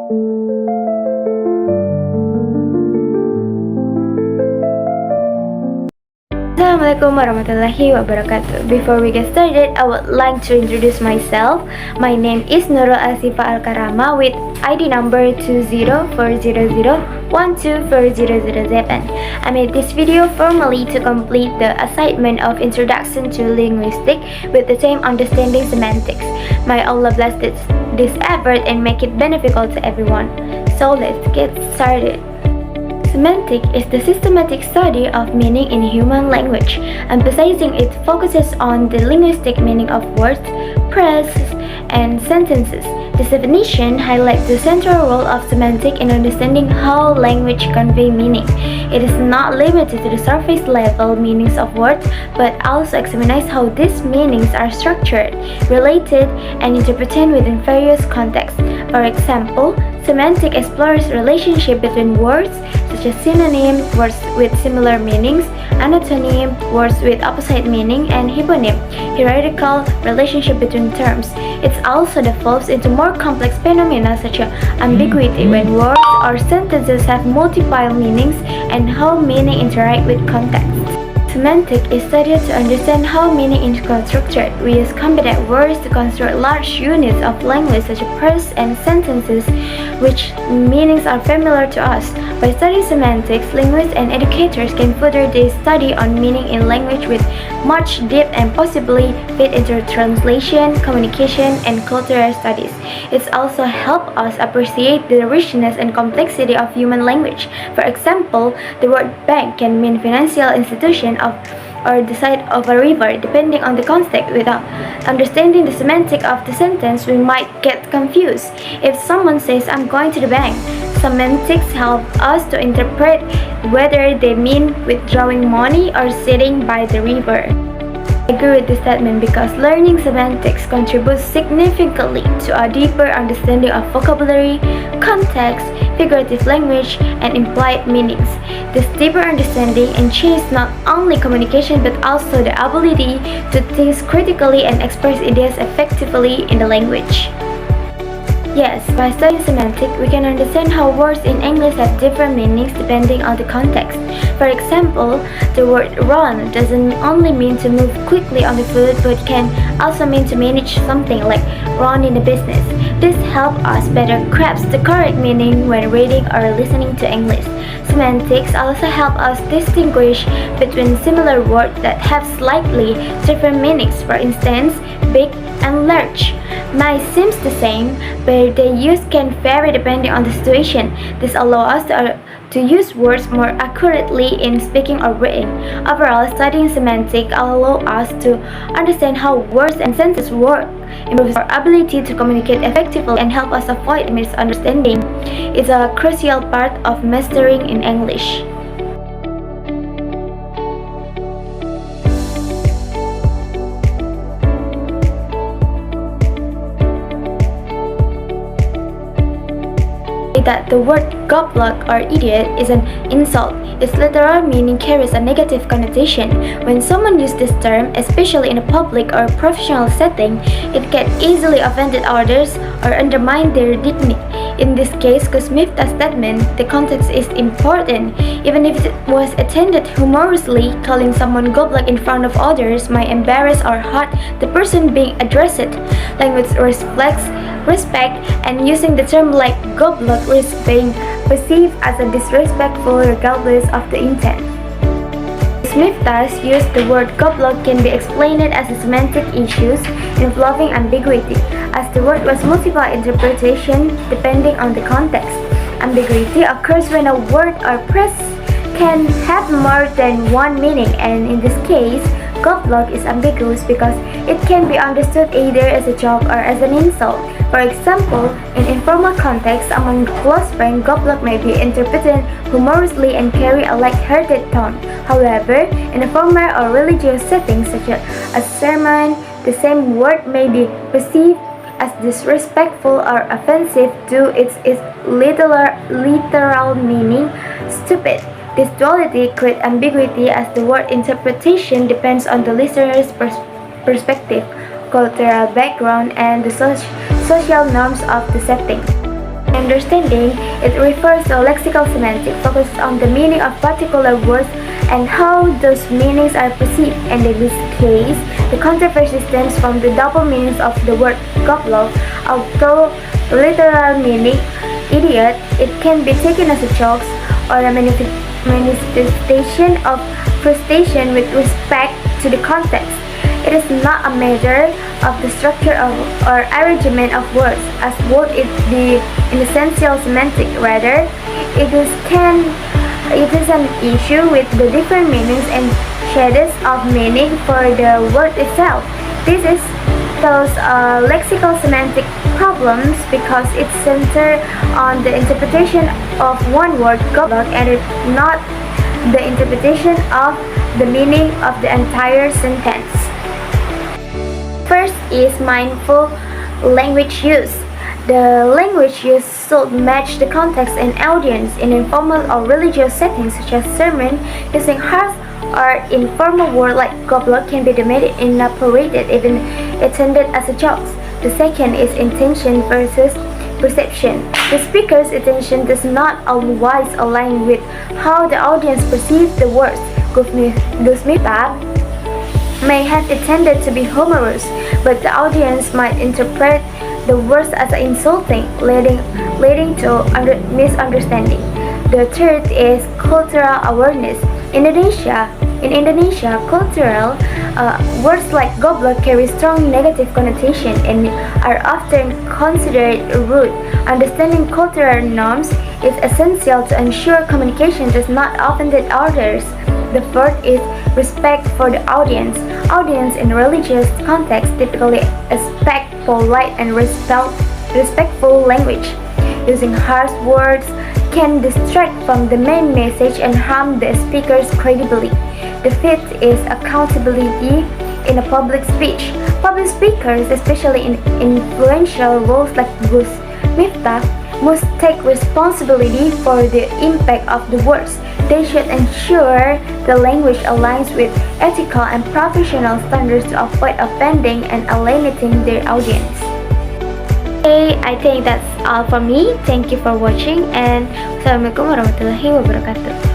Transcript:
Assalamualaikum warahmatullahi wabarakatuh. Before we get started, I would like to introduce myself. My name is Nurul Azifah Karamah with ID number 20400124007. I made this video formally to complete the assignment of Introduction to Linguistics with the theme Understanding Semantics. May Allah bless this effort and make it beneficial to everyone. So let's get started. Semantics is the systematic study of meaning in human language. Emphasizing it focuses on the linguistic meaning of words, phrases, and sentences. This definition highlights the central role of semantics in understanding how language conveys meaning. It is not limited to the surface level meanings of words, but also examines how these meanings are structured, related, and interpreted within various contexts. For example, semantics explores relationship between words, such as synonym, words with similar meanings, antonym, words with opposite meaning, and hyponym, hierarchical relationship between terms. It also develops into more complex phenomena such as ambiguity, when words or sentences have multiple meanings, and how meaning interact with context. Semantics is studied to understand how meaning is constructed. We use competent words to construct large units of language such as phrases and sentences, which meanings are familiar to us. By studying semantics, linguists and educators can further their study on meaning in language with much depth and possibly fit into translation, communication, and cultural studies. It also helps us appreciate the richness and complexity of human language. For example, the word bank can mean financial institution or the side of a river, depending on the context. Without understanding the semantic of the sentence, we might get confused. If someone says, "I'm going to the bank," semantics help us to interpret whether they mean withdrawing money or sitting by the river. I agree with this statement because learning semantics contributes significantly to a deeper understanding of vocabulary, context, figurative language, and implied meanings. This deeper understanding enhances not only communication but also the ability to think critically and express ideas effectively in the language. Yes, by studying semantics, we can understand how words in English have different meanings depending on the context. For example, the word run doesn't only mean to move quickly on the foot, but can also mean to manage something like run in a business. This helps us better grasp the correct meaning when reading or listening to English. Semantics also help us distinguish between similar words that have slightly different meanings. For instance, big and large might seem the same, but their use can vary depending on the situation. This allows us to use words more accurately in speaking or reading. Overall, studying semantics allows us to understand how words and sentences work, improves our ability to communicate effectively, and help us avoid misunderstanding. It's a crucial part of mastering in English. That the word goblok or idiot is an insult. Its literal meaning carries a negative connotation. When someone uses this term, especially in a public or professional setting, it can easily offend others or undermine their dignity. In this case, Kusmifta's statement, the context is important. Even if it was intended humorously, calling someone goblok in front of others might embarrass or hurt the person being addressed. Language reflects respect, and using the term like goblok risks being perceived as a disrespectful regardless of the intent. Smith thus used the word goblok can be explained as a semantic issues involving ambiguity, as the word was multiple interpretation depending on the context. Ambiguity occurs when a word or phrase can have more than one meaning, and in this case, goblok is ambiguous because it can be understood either as a joke or as an insult. For example, in informal context among close friends, goblok may be interpreted humorously and carry a light-hearted tone. However, in a formal or religious setting such as a sermon, the same word may be perceived as disrespectful or offensive due its literal meaning, stupid. This duality creates ambiguity as the word interpretation depends on the listener's perspective, cultural background, and the social norms of the setting. understanding, it refers to lexical semantics, focuses on the meaning of particular words and how those meanings are perceived. And in this case, the controversy stems from the double meanings of the word goblok. Although literal meaning idiot, it can be taken as a joke or a manifestation of frustration with respect to the context. It is not a matter of the structure or arrangement of words, as would it be in essential semantic. Rather, it is an issue with the different meanings and shades of meaning for the word itself. This is those lexical semantic problems because it centers on the interpretation of one word goblok and not the interpretation of the meaning of the entire sentence. First is mindful language use. The language use should match the context and audience. In informal or religious settings such as sermon, using harsh or informal words like goblok can be deemed inappropriate, even intended as a joke. The second is intention versus perception. The speaker's intention does not always align with how the audience perceives the words. Gusmita may have intended to be humorous, but the audience might interpret the words as insulting, leading to misunderstanding. The third is cultural awareness. In Indonesia, cultural words like goblok carry strong negative connotation and are often considered rude. Understanding cultural norms is essential to ensure communication does not offend others. The fourth is respect for the audience. Audience in religious context typically expect polite and respectful language. Using harsh words can distract from the main message and harm the speaker's credibility. The fifth is accountability in a public speech. Public speakers, especially in influential roles like Gus Miftah, must take responsibility for the impact of the words. They should ensure the language aligns with ethical and professional standards to avoid offending and alienating their audience. Okay, I think that's all for me. Thank you for watching and Assalamualaikum warahmatullahi wabarakatuh.